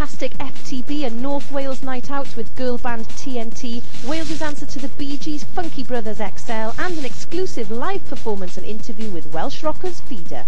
fantastic FTB and North Wales night out with girl band TNT, Wales's answer to the Bee Gees' Funky Brothers X-ell, and an exclusive live performance and interview with Welsh rockers Feeder.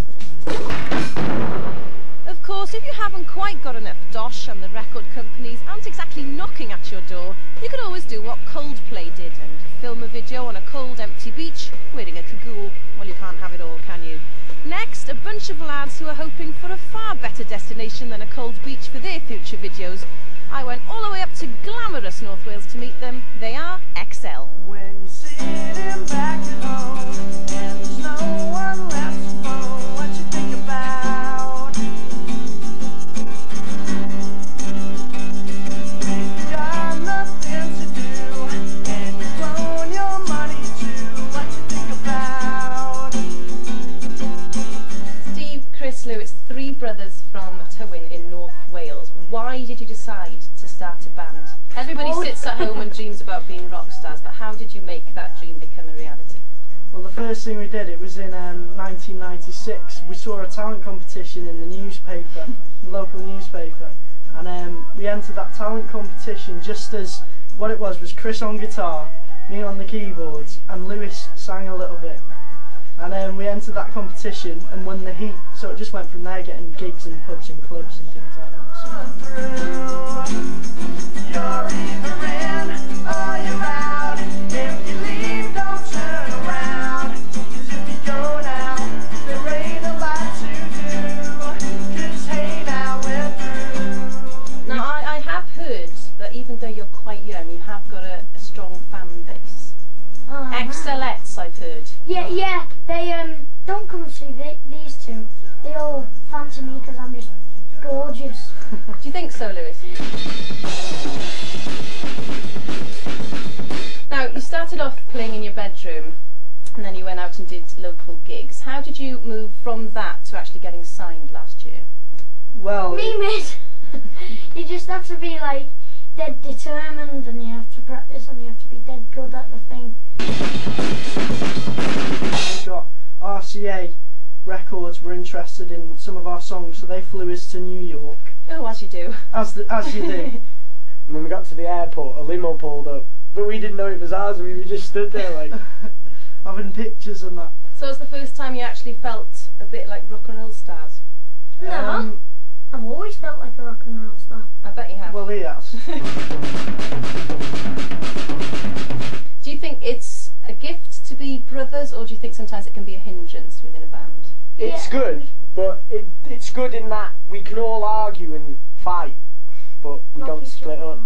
Of course, if you haven't quite got enough dosh and the record companies aren't exactly knocking at your door, you can always do what Coldplay did and film a video on a cold, empty beach wearing a cagoule. Well, you can't have it all, can you? Next, a bunch of lads who are hoping for a far better destination than a cold beach for their future videos. I went all the way up to glamorous North Wales to meet them. They are X-ell. When you're sitting back at home and there's no one left to know what you think about, when you got nothing to do and you've blown your money too, what you think about? Steve, Chris, Lou, it's three brothers from Tywyn in North Wales. Why did you decide to start a band? Everybody sits at home and dreams about being rock stars, but how did you make that dream become a reality? Well, the first thing we did, it was in 1996. We saw a talent competition in the newspaper, the local newspaper, and we entered that talent competition just as what it was Chris on guitar, me on the keyboards, and Lewis sang a little bit. And we entered that competition and won the heat, so it just went from there, getting gigs in pubs and clubs and things like that. So. You're either in or you're out. If you leave, don't turn around. 'Cause if you go now, there ain't a lot to do. 'Cause hey, now we're through. Now, I have heard that even though you're quite young, you have got a strong fan base. X-ellettes, I've heard. Yeah, they don't come and see these two. They all fancy me because I'm just gorgeous. Do you think so, Lewis? Now, you started off playing in your bedroom, and then you went out and did local gigs. How did you move from that to actually getting signed last year? Well, Me, mate. You just have to be like dead determined, and you have to practice, and you have to be dead good at the thing. we got RCA Records were interested in some of our songs, so they flew us to New York. Oh, as you do. As you do. And when we got to the airport, a limo pulled up, but we didn't know it was ours. We were just stood there like Having pictures and that. So it was the first time you actually felt a bit like rock and roll stars? No, I've always felt like a rock and roll star. I bet you have. Well, he has. Do you think it's a gift to be brothers, or do you think sometimes it can be a hindrance within a band? it's good, but it's good in that we can all argue and fight, but we don't split up.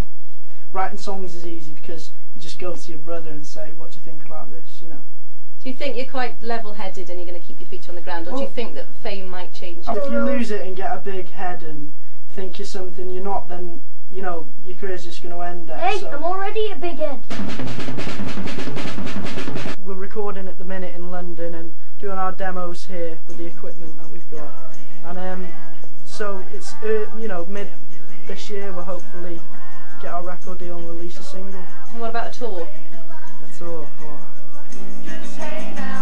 Writing songs is easy because you just go to your brother and say, what do you think about this, you know. Do you think you're quite level-headed and you're going to keep your feet on the ground, or do you think that fame might change you? If you lose it and get a big head and think you're something you're not, then, you know, your career's just going to end there. Hey, so. I'm already a big head. We're recording at the minute in London and doing our demos here with the equipment that we've got. And so it's, you know, mid this year we'll hopefully get our record deal and release a single. And what about a tour? That's all. Oh. Just hey now.